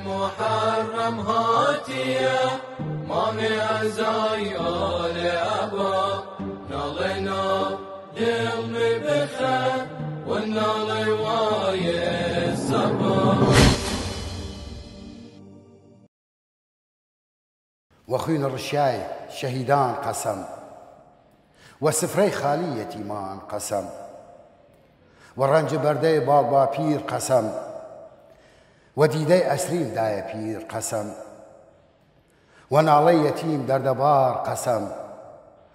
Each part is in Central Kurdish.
محرم هاتية مانع زايا لأبا نالنا دل مبخر والنال واي الصبا وخين الرشاي شهيدان قسم وسفري خالي يتيمان قسم والرنج بردي بابا بير قسم وديدي أسرين دايا بير قسم ونالي يتيم دردبار قسم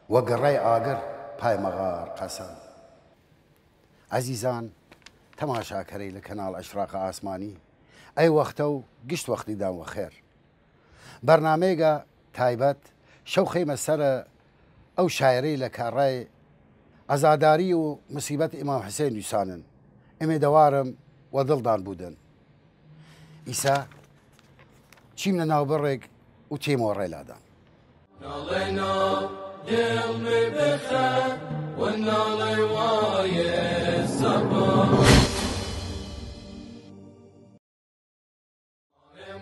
وقري آقر باي مغار قسم. عزيزان تماشا كري لكنال أشراق آسماني أي وقتو قشت وقت دام وخير برنامجا تايبت شوخي مسر أو شاعري لكاري عزاداري ومصيبة إمام حسين يسانن إمي دوارم وضلدان بودن إيسا چيمنا ناو برق وتيمور ريلادان نالنا دل مبخر والنال واي الصبا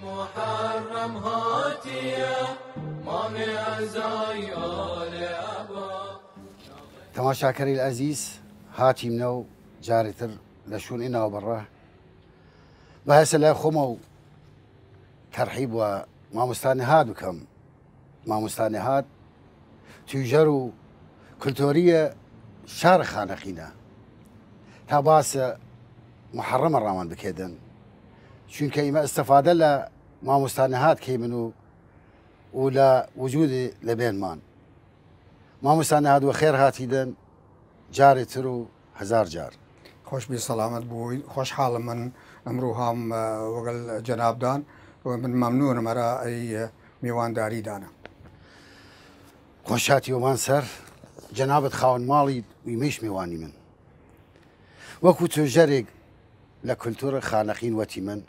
محرم هاتية مانع زايا لأبا. تماشا كري العزيز هاتي منو جارتر لشون إنا وبراه بهسه لا خمو ترحيب وما مستانهات وكم ما مستانهات تجروا كلتورية شارخ خانقينا تاباس محرم الرامان بكيدن شون كيما استفادة لا ما مستانهات كيمنو ولا وجود لبين مان ما مستانهات وخير هاتيدن جاري ترو هزار جار خوش بي سلامت بوي خوش حال من امرو هم وقل جناب دان ومن ممنون مرا اي ميوان داري دانا خوشاتي ومان سر جنابة خاون مالي ويميش ميواني من وكو تجرق لكولتورة خانقين وتي من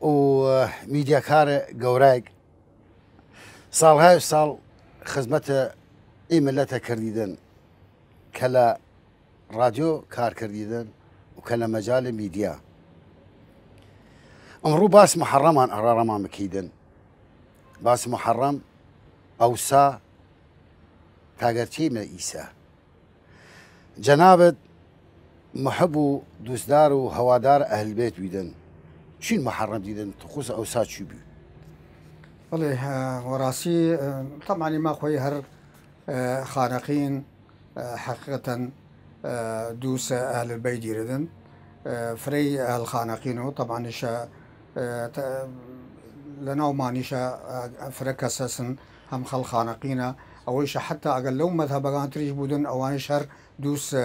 وميديا كار قوراق صال هاي صال خدمته اي ملته كرديدن كلا راديو كار كرديدن وكلا مجال ميديا امرو باس محرمان ارارما مكيدن باس محرم اوسا تاقرتي من ايسا جنابت محبو دوسدار وهوادار اهل البيت ويدن شين محرم ديدن تخص اوسا شو بيو والله وراسي طبعا ما خوي هر خانقين حقيقة دوس أهل البيت ديردن فري أهل خانقينو طبعا إشا لناو ما نشا فرق أساسا هم خل خانقينا أو إشا حتى أقل لو مذهب أغان تريج بودن أوان شهر دوس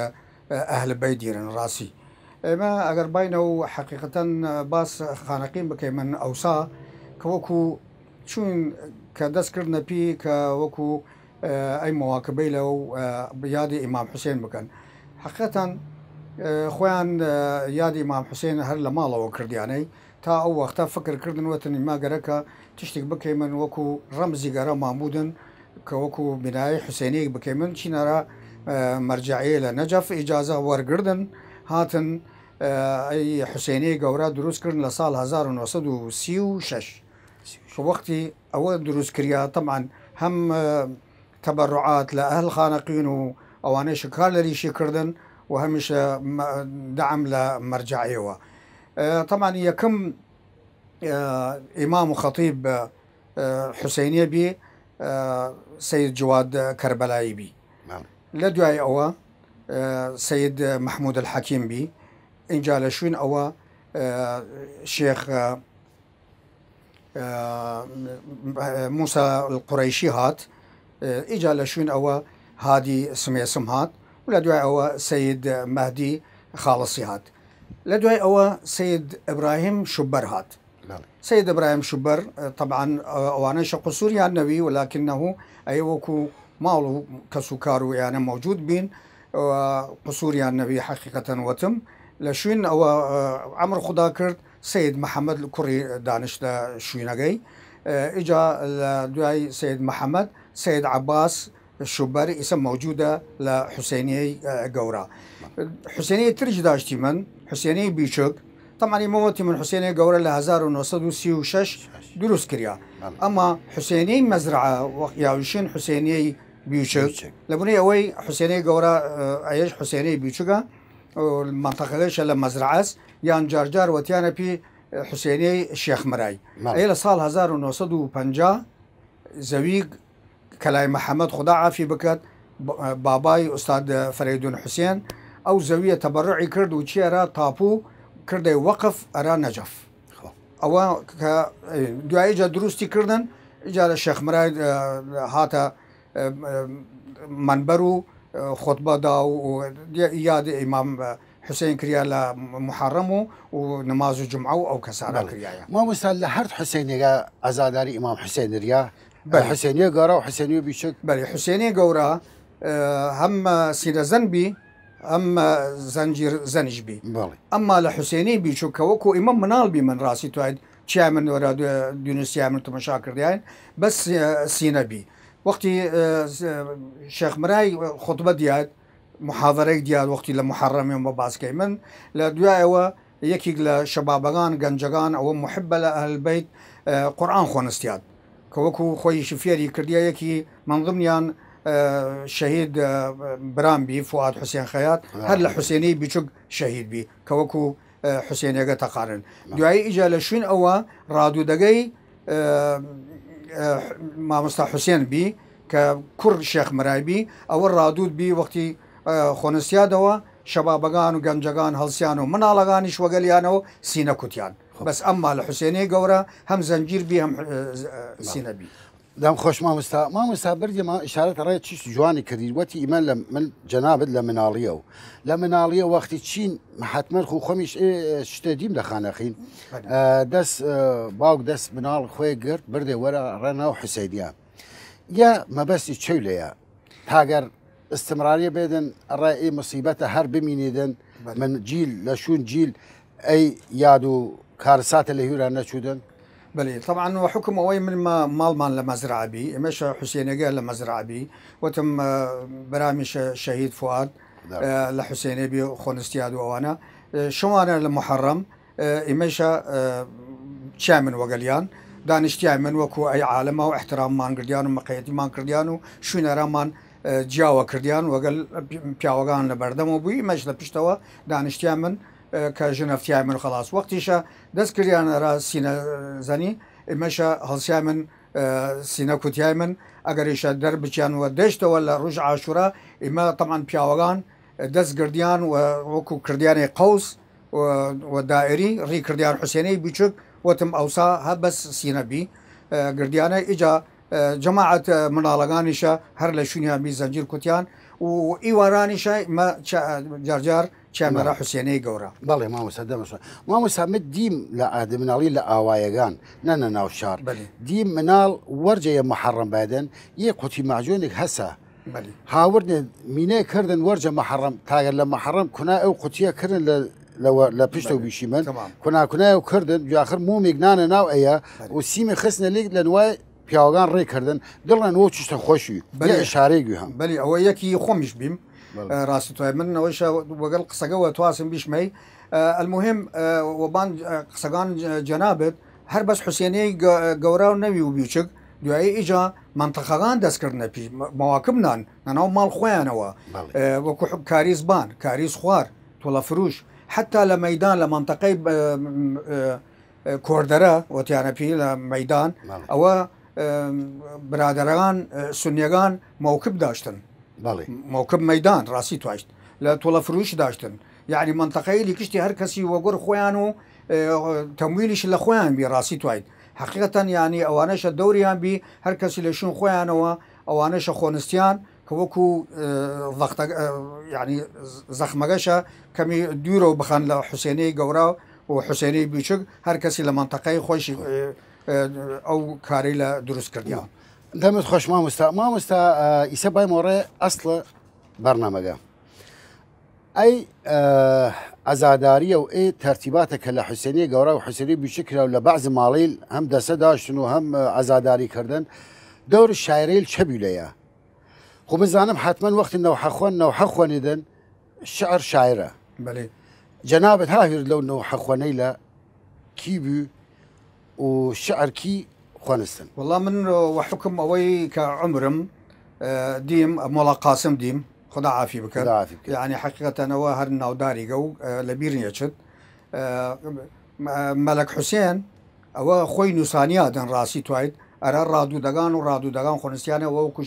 أهل البيت ديرن راسي ما أقر باينو حقيقة باس خانقين بكي من أوسا كوكو شون كدس كرنا بي كوكو أي مواكبي له بيادي إمام حسين بكن حقيقة خوان يادي إمام حسين هر لما الله وكردياني تا أو وقتا فكر كردن وطني ما قرأك تشتك بكي من وكو رمزي قرأ معمودن كوكو بناي حسيني بكي من شنرا مرجعية لنجف إجازة ورقردن هاتن أي حسيني قورا دروس كردن لصال 1936 وقتي أول دروس كريا طبعا هم تبرعات لأهل خانقين وأواني شكال لريشي كردن وهمش دعم لمرجعيوه طبعا يكم إمام وخطيب حسينية بي سيد جواد كربلائي بي لدواي أوا سيد محمود الحكيم بي إنجال شوين أوا شيخ موسى القريشي هات إجال شوين أوا هادي سميسم هات ولدواي أوا سيد مهدي خالصي هات لدواي أوا سيد إبراهيم شبر هات سيد إبراهيم شبر طبعا أوانيش قصوري النبي ولكنه أيوكو مالو كسكارو يعني موجود بين قصوري النبي حقيقة وتم لشوين أو عمر خدا كرد سيد محمد الكوري دانش دا شويناغي إجا لدواي سيد محمد سيد عباس الشبر اسم موجودة لحسيني قورا حسيني ترج داشتي من حسيني بيشك طبعا موتي من حسيني قورة ل 1936 دروس كريا اما حسيني مزرعه ياوشين حسيني بيوشك لبني اوي حسيني قورة ايش حسيني بيوشكا المنطقه ليش مزرعه يان جارجار وتيانا بي حسيني الشيخ مراي اي لصال 1950 زويق كلاي محمد خدا عافي بكت باباي استاذ فريدون حسين او زاويه تبرعي كرد وشيرا طابو كرد وقف ارا نجف او ك دعاء دروستي كردن اجا الشيخ مراي هاتا منبرو خطبه دا وياد امام حسين كريا محرمه ونماز الجمعه او كسارة كريا ما وصل لحرت حسين ازاداري امام حسين ريا حسينية قورا وحسينية بيشك بلي حسينية قورا هم سيرة زنبي هم زنجير زنجبي اما لحسيني بيشك وكو امام منال بي من راسي توعد شامن ورا دونس يامن تمشاكر ديان بس سينا بي وقتي شيخ مراي خطبه ديال محاضره ديال وقتي لمحرم يوم باس كيمن لدواء يكي لشبابغان غنجغان او محبه لاهل البيت قران خونستياد كوكو خوي شفيري كرديا يكي من ضمنيان شهيد برامبي فؤاد حسين خياط هل حسيني بيشق شهيد بي كوكو حسين يقا تقارن دعاي اجا لشين اوا رادو دقي ما مستا حسين بي ككر شيخ مرايبي او الرادود بي وقتي خونسيادوا شبابغان وغنجغان هلسيانو منالغانيش وقليانو سينا كوتيان بس اما الحسيني قورة هم زنجير بي هم سينا بي دام خوش ما مستا بردي ما اشاره راي تشي جواني كدي وتي ايمان من جناب لمناليه وقت تشين محتمل خو خميش شتديم لخانخين دس باوك دس منال خوي قرت بردي ورا رنا وحسيديا يا ما بس تشوليا تاجر استمراريه بيدن الراي مصيبته هر بمينيدن من جيل لشون جيل اي يادو كارثات اللي هي نشودن بلي طبعا وحكم اوي من ما مالمان لمزرعه بي مش حسين قال لمزرعه بي وتم برامج شهيد فؤاد لحسين بي خونستياد وانا شوانا المحرم إمشى شامن وقليان دانشتيا من وكو اي عالمه واحترام مان قرديان ومقيتي مان قرديان شو نرامان جاوا كرديان وقال بياوغان لبردم وبي مش لبشتوا دانشتيا من كجنفتيا من خلاص وقتيشا دس كريان را سينا زني مشى هلسيا من سينا كوتيا من اگر ايش دربچان ودشت ولا رجع عاشوراء اما طبعا بياوغان دس كرديان وكو كرديان قوس ودائري ري كرديان حسيني بيشك وتم اوصاها بس سينا بي كرديانا اجا جماعة منالغانيشا هر لشونيا بي زنجير كوتيان وإيوارانيشا ما جارجار شامرا حسيني قورا بالله ما مسدم ما مسامد ديم لا منالي لا اوايغان نانا ناوشار ديم منال ورجه محرم بعدين يقوتي معجونك هسا بلي هاورد مينه كردن ورجه محرم تاغر لما محرم كنا او قوتيه كردن لا بيشتو بيشيمن كنا وكردن جو اخر مو ميغنانا ناو ايا وسيمي خسنا ليك لنواي بياغان ري كردن دلنا وچشت خوشي بلي اشاره جوهم بلي او يكي خومش بيم راسي من وش وقال قصقوا تواصل بيشمي المهم وبان قصقان جنابت هر بس حسيني قورا ونبي وبيشك دعاي اجا منطقهان دسكرنا بي مواكبنا انا مال خويا و وكو كاريز بان كاريز خوار تولا فروش حتى لميدان لمنطقه كوردرا وتيانا بي لميدان او برادران سنيغان موكب داشتن موكب ميدان راسي تواشت لا تولا فروش داشتن يعني منطقه اللي كشتي هر كسي وقر خوانو تمويلش لخوان بي راسي توعد حقيقه يعني اوانش الدوريان بي هر كسي لشون خوانو اوانش خونستيان كوكو ضغط يعني زخمغشا كمي ديرو بخان لحسيني قورا وحسيني بيشق هر كسي لمنطقه خوش او كاري لا دروس كرديان دمت خوش ما مستا يسباي موري اصل برنامجه اي ازاداريه واي ترتيباتك لحسيني قورا وحسيني بشكل ولا بعض ماليل هم دسدا شنو هم ازاداري كردن دور الشاعري الشبيليه خو بزانم حتما وقت انه حخون اذن الشعر شاعره بلي جنابت هاهر لو انه حخواني لا كيبو والشعر كي خوانستن والله من وحكم أوي كعمرم ديم مولا قاسم ديم خدا عافي بك خدا عافي بك. يعني حقيقة أنا هر نوداري جو لبيرني يشد ملك حسين أو خوي نسانيا دن راسي تويد أرى رادو دغان خنسيانة وكو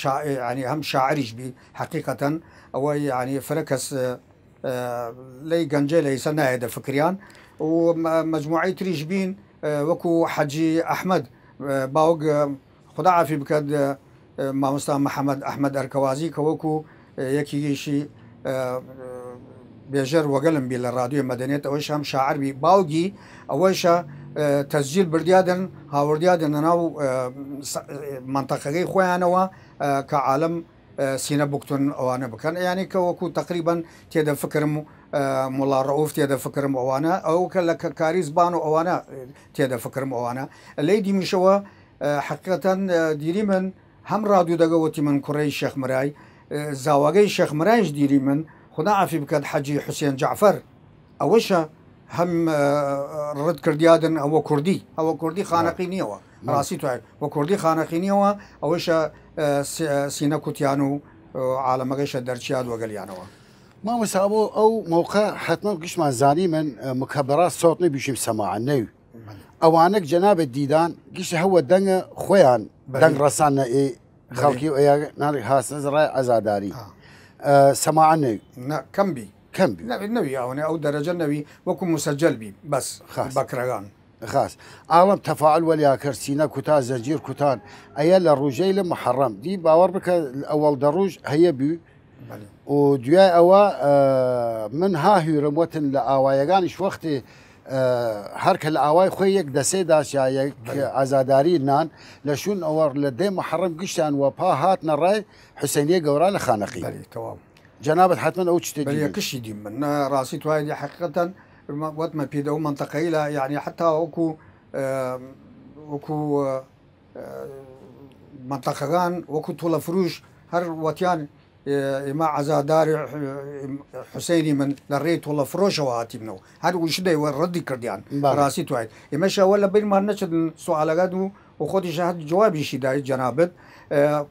يعني هم شاعريش بي حقيقة أو يعني فركس لي جنجي لي سنة هذا فكريان ومجموعي تريش بين وكو حجي أحمد باوق خدا عافي بكد ما مستوى محمد أحمد أركوازي كوكو يكيشي بيجر وقلم بي الراديو مدنية أوش هم شاعر بي باوجي أوش تسجيل برديادن هاورديادن أنا منطقة خوانوا كعالم سينا بوكتون أوانا بكن يعني كوكو تقريبا تيدا فكرم مولا رؤوف تيدا فكرم أوانا أو كلا كاريز بانو أوانا تيدا فكرم أوانا اللي دي مشوا حقيقة ديري من هم راديو دقوتي من كوري الشيخ مراي زاوجي الشيخ مرايش ديري من خدا عافي بكاد حجي حسين جعفر أوشا هم رد كرديادن أو كردي خانقينيوا راسي توعد وكردي خانقينيوا أوشا سينا كوتيانو على مغيش الدرشياد وقليانوا ما مسابو او موقع حتما قش ما زاني من مكبرات صوتني بيشم سماع النيو اوانك جناب الديدان قش هو دنگ خويان دنگ رسانا اي خلقي ويا ناري هاس نزراي عزاداري سماع النيو كم بي نبي او درجه نبي وكم مسجل بي بس بكرغان خاص عالم تفاعل ولا كرسينا كتا زنجير كتان ايال الرجيل محرم دي باور بك الاول دروج هي بي وديا اوا من هاهي رموتن لاوايغان ايش وقت هرك الاواي خويك دسي داش يا عزاداري نان لشون اور لدي محرم قشتان وبا هاتنا راي حسينيه قوران خانقي بلي تمام جنابت حتما او تشتي بلي كشي دي من راسي توهاي حقيقه وقت ما بيدو منطقه يعني حتى وكو منطقه وكو طول فروش هر وتيان إما عزادار حسيني من لريت والله فروش وهاتي منو هذا وش ده ردي كرديان راسي توعد إما شا ولا بين ما نشد سؤال قادو وخدي شهاد جوابي شي داي جنابت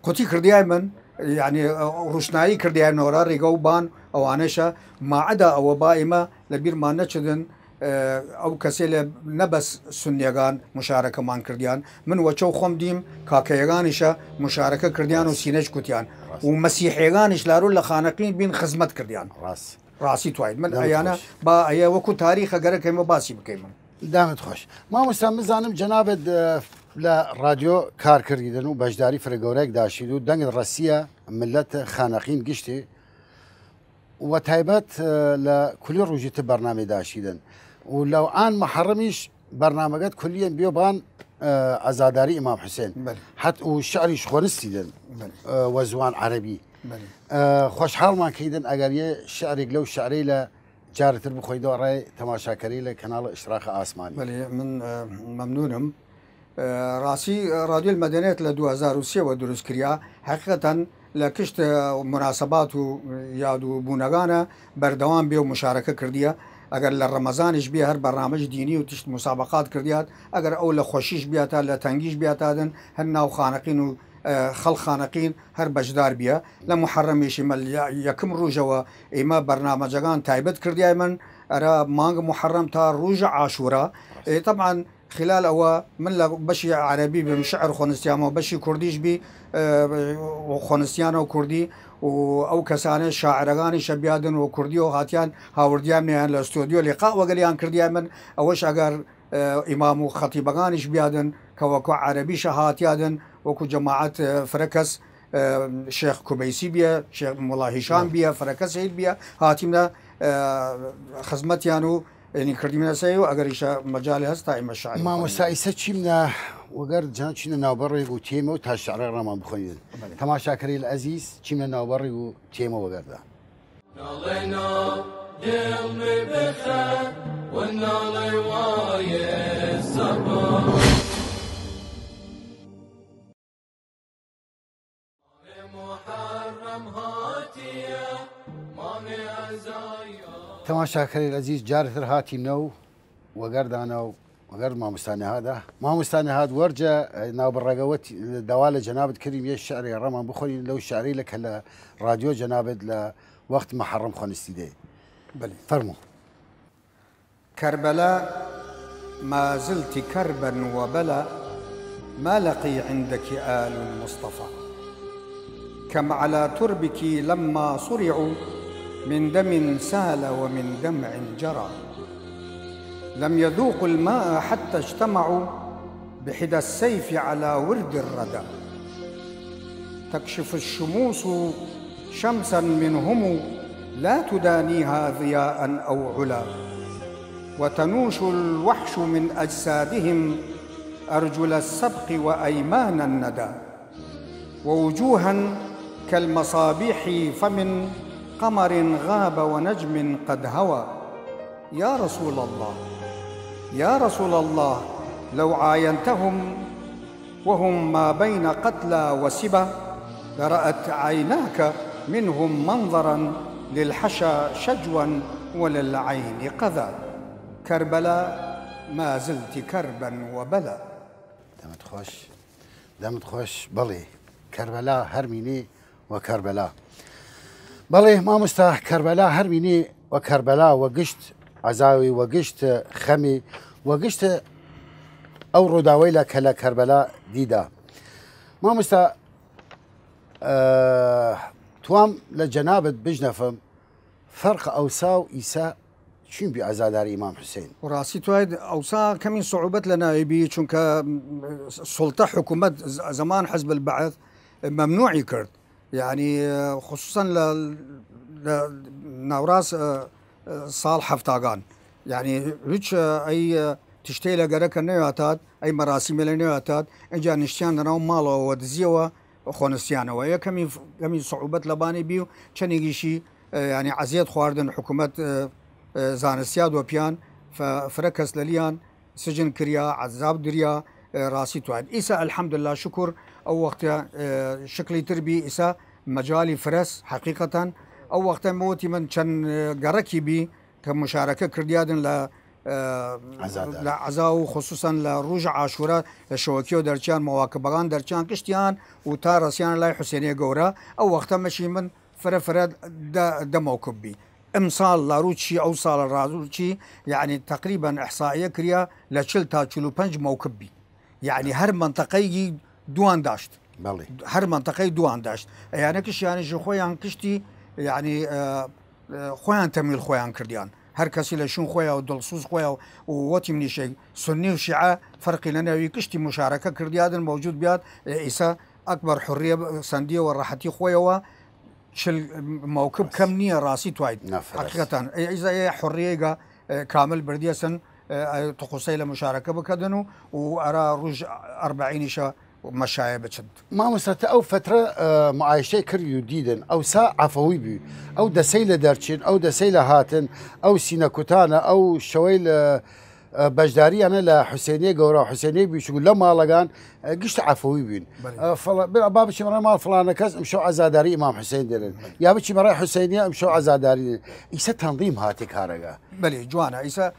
قتي كرديان من يعني روشناي كرديان نورا ريقو بان أو أناشا ما عدا أو بائمة لبير ما نشدن أو كسيلة نبس سنيغان مشاركة مان كرديان من وشو خم ديم كاكيغانشا مشاركة كرديان وسينج كوتيان ومسيحيغانش لارو لخانقين بين خدمت كرديان راسي توعد من أيانا با أيا وكو تاريخ أجر كيما باسي بكيما دامت خوش ما مستعمل زانم جنابد لا راديو كار كردن وبجداري فرقوريك داشيدو دنگ الرسية ملت خانقين قشتي وتايبات لكل روجيت برنامج داشيدن ولو آن محرميش برنامجات كليا بيوبان عزاداري إمام حسين حتى والشعري شخونستيدن وزوان عربي خوش حال ما كيدن أجريه شعري لو شعري له جارة البخيدو راي تماشاكري له كنال إشراق آسماني بلي من ممنونم راسي راديو المدنية ل 2003 ودروس كريا حقيقة لكشت مناسبات يادو بونغانا بردوام بيو مشاركة كردية اگر لرمضانش بیا هر برنامج دینی و تشت مسابقات کردیات اگر اول خوشیش بیاتا لتنگیش بیاتادن هر ناو خانقین و خل خانقین هر بجدار بیا لمحرمش مل یکم روزه و ایما برنامجگان تایبت کردیای من ارا مانگ محرم تا روز عاشورا طبعا خلال او من بشي عربي بمشعر خونستيان وبشي كرديش بي وخونستيان وكردي او كسانه شاعرغاني شبيادن وكردي وهاتيان هاورديان من الاستوديو لقاء وقاليان كرديان من اوش اگر امام خطيبغانش بيادن كوكو عربي شهاتيادن وكو جماعه فركس شيخ كوبيسي بيا شيخ مولا هشام بيا فركس سيد بيا هاتيمنا خدمتيانو يعني كردينا سيو اگر ايش مجال هستا اما الشعر ما مسايسه شيمنا وقرد جان شينا ناوبري وتيمو تا الشعر رما بخوين تماشاكري العزيز شيمنا ناوبري وتيمو وقردا نالنا دل مبخر والنال واي الصبر محرم هاتيه ما تەماشاکەری العزیز جارتر هاتیمنە و وەگەردانە و وەگەر مامۆستانی هادا مامۆستانی هات وەرجە ناوبڕێگەوە داوا لە جەنابەت کردیم یە شعری ڕەمان بخۆین لەو شعری لە کە لە رادیۆ جەنابەت لە وەخت مەحەڕەم خۆنستی دێ بلي فەرموو. كربلاء ما زلت كربا وبلا ما لقي عندك آل المصطفى كم على تربك لما صرعوا من دم سال ومن دمع جرى لم يذوقوا الماء حتى اجتمعوا بحدى السيف على ورد الردى تكشف الشموس شمسا منهم لا تدانيها ضياء أو علا وتنوش الوحش من أجسادهم أرجل السبق وأيمان الندى ووجوها كالمصابيح فمن قمر غاب ونجم قد هوى يا رسول الله يا رسول الله لو عاينتهم وهم ما بين قتلى وسبا لرأت عيناك منهم منظرا للحشا شجوا وللعين قذى كربلاء ما زلت كربا وبلا دەمت خۆش بەڵێ کەربەلا هەرمینێ وە کەربەلا بەڵێ مامۆستا کەربەلا هەرمینێ وە کەربەلا وە گشت عەزاوی وە گشت خەمی وە گشت ئەو ڕووداوەی لە کە لە کەربەلا دیدا مامۆستا توام لە جەنابەت بژنەفم فەرق ئەوسا و ئیسا چین بی عزاداری ئیمام حوسێن وراسي تويد أوسا كمين صعوبات لنائبي چونك سلطة حكومة زمان حزب البعث ممنوع يكرد يعني خصوصا نوراس صال حفتاغان يعني هيك أي تشتيلا قرك النيواتات أي مراسم النيواتات إجا نشتيان نراو مالو ودزيوا خونسيانا ويا كمين صعوبات لباني بيو كان يجيشي يعني عزيز خواردن حكومة زانستیاد و پیان فرکس للیان سجن کریا عذاب دریا راسي توعد إيسا الحمد لله شكر أو وقت شكلي تربي إيسا مجالي فرس حقيقة أو وقت موتي من كان قركي بي كمشاركة كرديادن ل لعزاو خصوصا لروج عاشوراء لشوكيو درچان مواكبغان درچان كشتيان وتا رسيان لاي حسينية قورا أو وقت مشي من فرد دا موكب بي امصال لاروتشي او صال الرازوتشي يعني تقريبا احصائيه كريا لشل تا 45 موكبي يعني هر منطقه دوان داشت بلي هر منطقه دوان داشت يعني كش يعني جو خويان كشتي يعني خويان تميل خويان كرديان هر كسي لشون خويا ودلصوص خويا ووتي من شيء سني وشيعه فرق لنا كشتي مشاركه كرديان موجود بيات عيسى اكبر حريه سنديه والراحتي خويا شل موكب كم نية راسي توايد حقيقة إذا حرية كامل برديسن تقصي لمشاركة بكدنو وأرى رج 40 شا مشاية بتشد ما مستطيع أو فترة معايشة كريو ديدن أو ساعة عفوي بي أو دسيلة درچين أو دسيلة هاتن أو سيناكوتانا أو شويل بجداري أنا لحسينية قورا حسينية بيشغل لما لقان قشت عفوي بين بابا شي مرة مال فلان كاس مشو عزاداري إمام حسين ديرن يا بشي مرة حسينية مشو عزاداري إيسا تنظيم هاتي كارجا بلي جوانا إيسا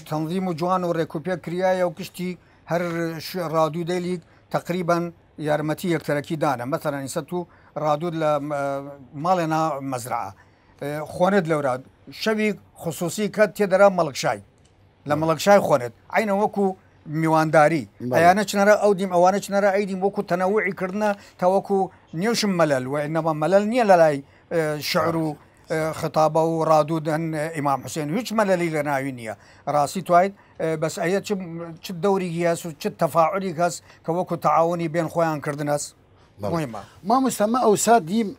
تنظيم جوان وريكوبيا كريايا وكشتي هر راديو ديليك تقريبا يارمتي يكتركي دانا مثلا إيسا راديو مالنا مزرعة خوند لوراد شبي خصوصي كات تدرا ملك شاي لما شاي خوند عين وكو میوانداری ایانه چنرا او دیم اوانه چنرا ایدیم وکو تنوعی کردنا تا وکو نیوشم ملل و انما ملل نی لای شعر خطابه و رادودن امام حسین هیچ مللی لناوینیه راسي توید بس ایت چه دوری گیاس و چه تفاعلی کاس که وکو تعاونی بین خویان کردناس مهمه ما مستمع او سادیم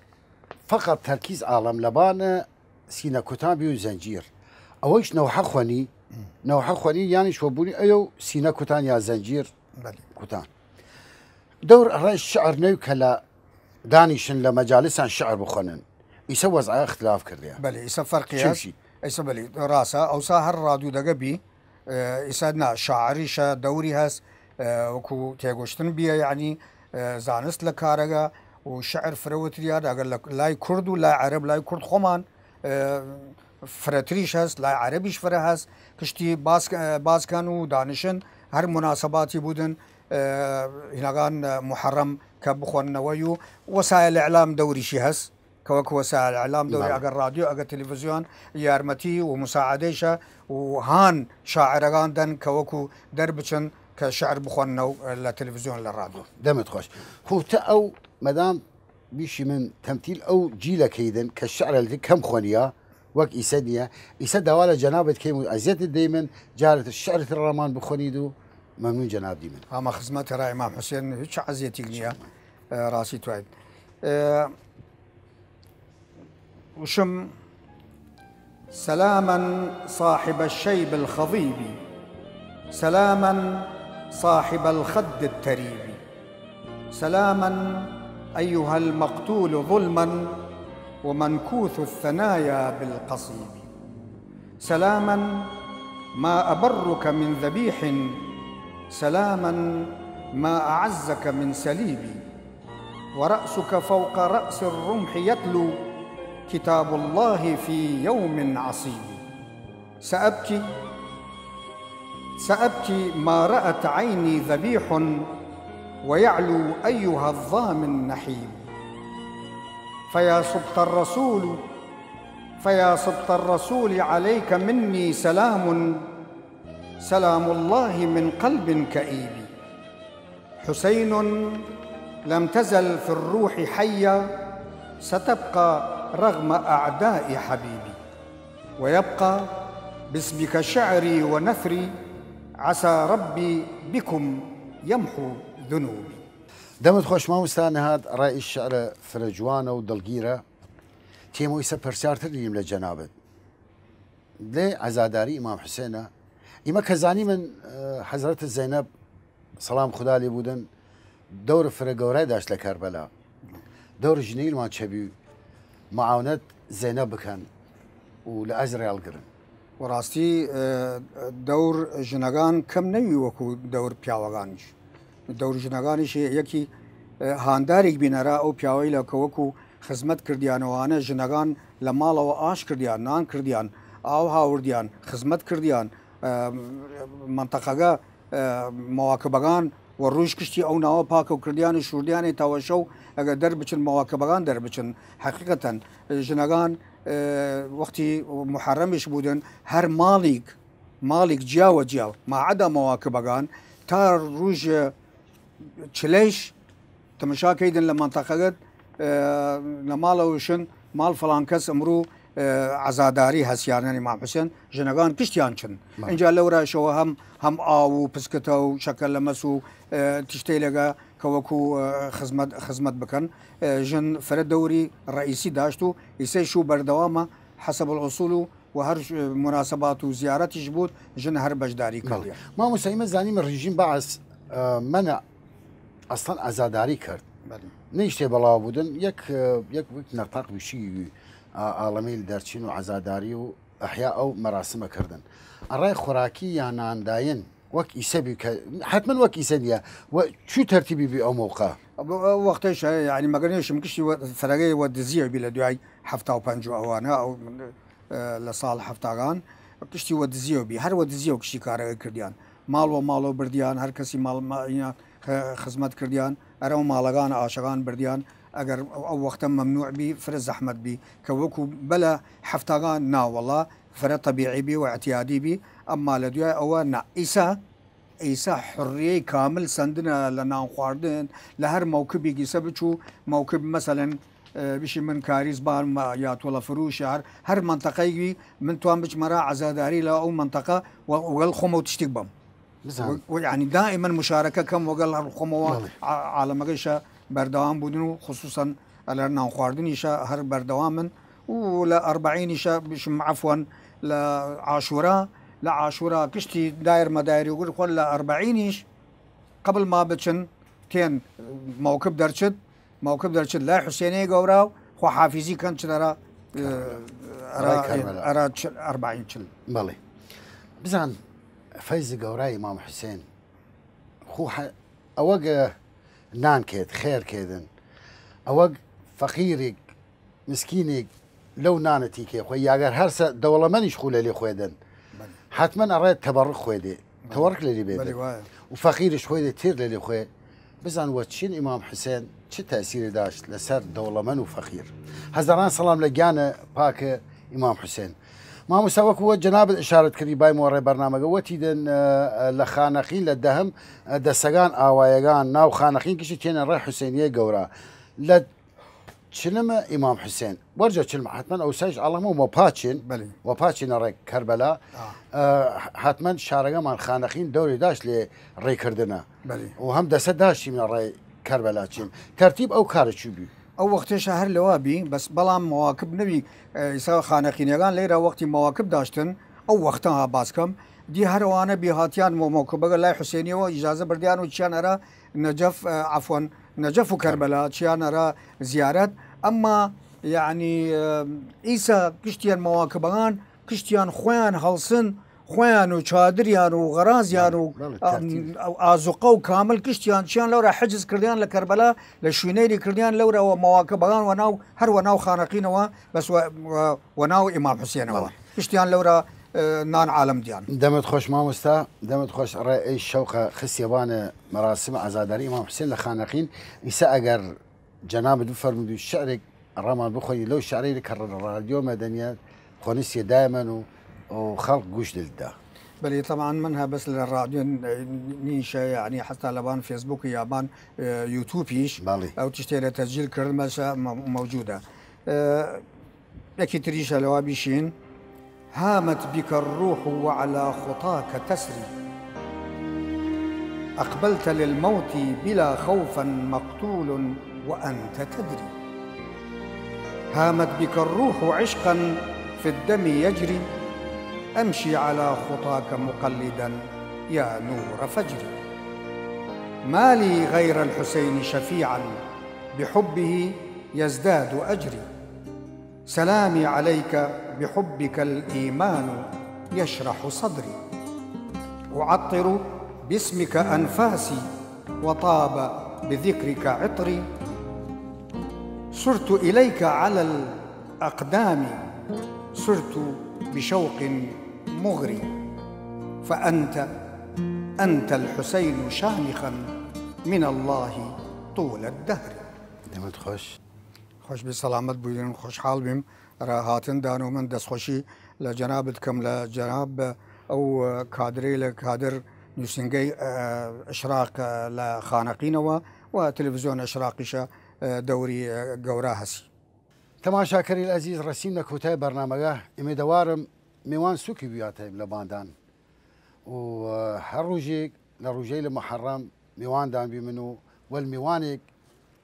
فقط تركيز عالم لبان سينا كتابي وزنجير اوش نوحه خواني نوحه خواني يعني شوبوني ايو سينا كتان يا زنجير كتان دور رأي الشعر نيوكلا دانيشن لمجالس عن شعر بخونن يسوى زعاء اختلاف كرديا بلي يسا فرقياس يسا بلي راسا او ساهر رادو دقبي يسادنا شاعريشا دوري هاس وكو تيغوشتن بيا يعني زانست لكارغا وشعر فروت رياض اقول لك لاي كرد ولا عرب لاي كرد خمان فرەتریش هەست لای عەربیش فرە هەست پشتی باسکان و دانیشن هەر مناسباتی بودن هینەکان محەڕەم کە بخۆنەوەی و وەسایل ئیعلام دەوریشی هەست کەوەک وەسایل ئیعلام دەوری ئەگەر رادیۆ ئەگەر تەلەڤیزیۆن یارمەتی و مساعدەیشە و هان شاعرەکان دەن کە وەکو دەربچن کە شعر بخۆنەوە لە تەلەڤیزیۆن لە رادیۆ دەمت خۆش خوتە ئەو مەدام بیشی من تەمتیل ئەو جیلەکەیدن کە شعرە کەم خۆنیە وەک ئیسە نییە ئیسە داوا لە جەنابەت کەیم و ئەزیێتت دەی من جارێت شعرت ڕەمان بخۆنید و مەمنون جەنابی من ئەمە خزمەتە ڕای ئیمام حوسێن هیچ عەزیەتێک نییە ڕاستی توایت وشم سلاما صاحب الشيب الخضيب سلاما صاحب الخد التريب سلاما أيها المقتول ظلما ومنكوث الثنايا بالقصيب سلاما ما أبرك من ذبيح سلاما ما أعزك من سليب ورأسك فوق رأس الرمح يتلو كتاب الله في يوم عصيب سأبكي ما رأت عيني ذبيح ويعلو أيها الظام النحيب فيا صبط الرسول عليك مني سلام الله من قلب كئيب حسين لم تزل في الروح حية ستبقى رغم أعداء حبيبي ويبقى باسمك شعري ونثري عسى ربي بكم يمحو ذنوبي دەمت خۆش مامۆستا نەهات ڕای شعرە فرەجوانە و دڵگیرە تێمەوەی سە پرسیارتر دیم لە جەنابەت لێ عەزاداری ئیمام حوسێنە ئیمە کەزانی من حەزرەتە زەینەب سەڵام خوددا لێ بودن دەورە فرە گەورای داشت لە کەربەلا دەورە ژنەیرمان چەبی معاونەت زەینەب بکەن و لە ئەزرایڵ گرن وەڕاستی دەور ژنەکان کەم نەوی وەکو دەور پیاوەکانیش دەور ژنەکانیشی یەکی هاندارێک بینەرا ئەو پیاوەی لە کەوەکو خزمەت کردیانەوەوانە ژنەکان لە ماڵەوە ئاش کردیان نان کردیان ئاو هاوردیان خزمەت کردیان منتەقەکە مەواکبەکان و ڕووش کشتی ئەو ناوە پاکە و کردیانی شوردیانی تاوەشە و ئەگەر دەربچن مەواکبەکان دەربچن حقیقەتەن ژنەکان وەختی محەرەمیش بودن هەر ماڵێک جیاوە جیاو ماعەدا مەواکبەکان تا ڕوژ چلەیش تەمەشاکەیدن لە منتەقەکەت لە ماڵەوەشن ماڵ فڵان کەس ئەمڕوو عەزاداری هەسیانەی ئیمام حوسێن ژنەکان پشتیان چن اینجا لەوراشەوە هەم ئاو و پسکتە و شەکە لە مەس و تشتەی لەگە کە وەکو خزمەت بکەن ژن فرە دەوری ڕئیسی داشت و ئیسەیش و بەردەوامە حەسەب العوسول و هەر مناسبات و زیارەتیش بود ژن هەر بەشداری کردی مامۆستا ئێمە زانیمە ڕژیم بەعەس منە ئەسڵەن ئازاداری کرد نەیشتێ بەڵاو بودن یەک نەتاق وشی ئاڵەمەی دەرچین و عەزاداری و ئەحیا ئەو مەراسمەکردن ئەڕای خۆراکی یان نانداین وەک ئیسەبی کە حتمما وەک ئیسە نیە چوو تەرتیبی بی ئەو موقع وەختەش ینی مەگەنێشم کشتی فەرەگەی وە دزیە بی لە دوای هەفتا و پەنج ئەوانە ئەو لە ساڵ هەفتاگان کشتی وە دزیە بی هەر وە دزیە و کشتی کارەکە کردیان ماڵوە ماڵەوە بردیان هەر کەسی خزمەت کردیان ئەرەو ماڵەکان ئاشەکان بردیان ئەگەر ئەو وەختە مەمنوع بی فرە زەحمەت بی کە وەکو بەلە هەفتاگان ناوەڵا فرە تەبیعی بی و اعتیادی بی ئەمما لە دوای ئەوە ئیسا حڕیەی کامل سندنە لە ناو خواردن لە هەر موکبێکی سە بچوو موکب مەسەلەن بشی من کاریزبان یا تۆڵە فروش هەر منتەقەیوی من توان بچمەرە عەزاداری لە ئەو منتەقە وەگەڵ خۆمە و تشتێک بم ینی دائما مشارەکە کەم وەگەڵ خۆمەوە عالەمەکەیشە بەردەوام بودن و خصوصا لە ناو خواردنیشە هەر بەردەوامن و لە ئەربعینیشە بشم عەفوەن لە عاشورا کشتی دایر مەدایری وگر خۆن لە ئەربعینیش قبل ما بچن تێن موکب دەرچێت لای حوسێنەی گەورا و خۆ حافیزی کەن چدەرە ئەربعین چل بەڵێ بزان فەیزی گەورای ئیمام حوسێن ئەوە نان کێت خێر کێدن ئەوە فەقیرێک مسکینێک لەو نانەتیکێ خۆی یاگەر هەرسە دەوڵەمەنیش خو لە لێ خوێدن حتمما ئەڕێت تەبڕک خوێ دێ تەوەرک لە لێ بێت و فەقیرش خۆی دێ تیر لە لێ خوێ بزان وە چین ئیمام حوسێن چ تەسیری داشت لەسەر دەوڵەمەن و فەقیر هەزاران سەڵام لە گیانە پاکە ئیمام حوسێن مامۆستا وەکووە جەنابەت ئشارەت کردی بای مۆڕێ بەرنامەکە وەتی دن لە خانەخین لە دەهم دەسەگان ئاوایەکان ناو خانەخین کشی تێنە ڕێ حوسێنیە گەورە لە چنمە ئیمام حوسێن وەرجە چلمە حتمما ئەو سایش ئەڵەمە وەپاچین وەپاچینە ڕێک کەربەلا حتمما شارەکەمان خانەخین دەوری داشت لێ ڕێکردنە و هەم دەسە داشتیم لە ڕێ کەربەلا چین تەرتیب ئەو کارە چوو بی ئەو وەختێشە هەر لەوابی بەس بەڵام مواکب نەبی ئیسا خانەخینەکان لێرە وەختی مواکب داشتن ئەو وەختەها باسکەم دی هەروانە بێهاتیان مۆمۆکبەگە لای حوسێنیەوە ئیجازە بردیان و چیانەرە نەجەف عفۆن نەجەف و کەربەلا چیانەرە زیارەت ئەمما یعنی ئیسا کشتیان مواکبەکان کشتیان خۆیان هەڵسن خۆیان و چادریان و غەرازیان و ئازوقە و کامل کشتیان چیان لەورە حەجز کردیان لە کەربەلا لە شوێنەیری کردیان لەورەوە مواکبەکان وەناو هەر وەناو خانەقینەوە بەس وەناو ئیمام حوسێنەوە کشتیان لەورە نان عالم دیان دەمت خۆش مامۆستا دەمت خۆش ڕێ ئەی شەوقە خسیێوانە مەراسمە ئازاداری ئیمام حوسێن لە خانەقین ئیسا ئەگەر جەنابەت بفەرمودی شعرێک ڕەمان بخۆی لەو شعرێک کە ڕادیۆ مەدەنیەت خۆنیسیە دایمەن و خەڵق گوش دلدا بلي طبعا منها بس للراديو نيشة يعني حتى لبان فيسبوك يابان يوتيوبيش او تشتري تسجيل كرمشة موجودة اكيد تريشة لوابيشين هامت بك الروح وعلى خطاك تسري أقبلت للموت بلا خوف مقتول وأنت تدري هامت بك الروح عشقا في الدم يجري أمشي على خطاك مقلدا يا نور فجري ما لي غير الحسين شفيعا بحبه يزداد أجري سلامي عليك بحبك الإيمان يشرح صدري أعطر باسمك أنفاسي وطاب بذكرك عطري سرت إليك على الأقدام سرت بشوق مغري فأنت الحسين شامخا من الله طول الدهر دمت خوش بسلامت بودن خوش حال بیم راهاتن دانو من دست خوشی لجنابتكم لجناب او كادري لكادر نوسنجي اشراق لخانقينوا وتلفزيون اشراقشة دوري قوراهسي تەماشاکەری العزیز ڕسیم لە کۆتای بەرنامەکە ئێمە دەوارم میوان سووکی بیاتە لە باندان و هەر ڕۆژێک لە ڕۆژەی لە محەڕەم میواندان بی من و وەل میوانێک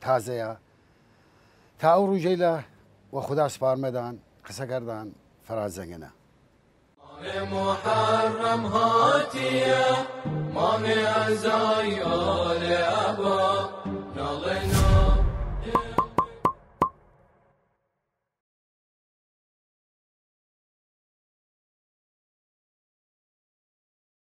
تازەیە تا ئەو ڕۆژەی لە وە خوددا سپارمەدان قسەگەردان فەرازەنگنە محرم هاتية مانع زايا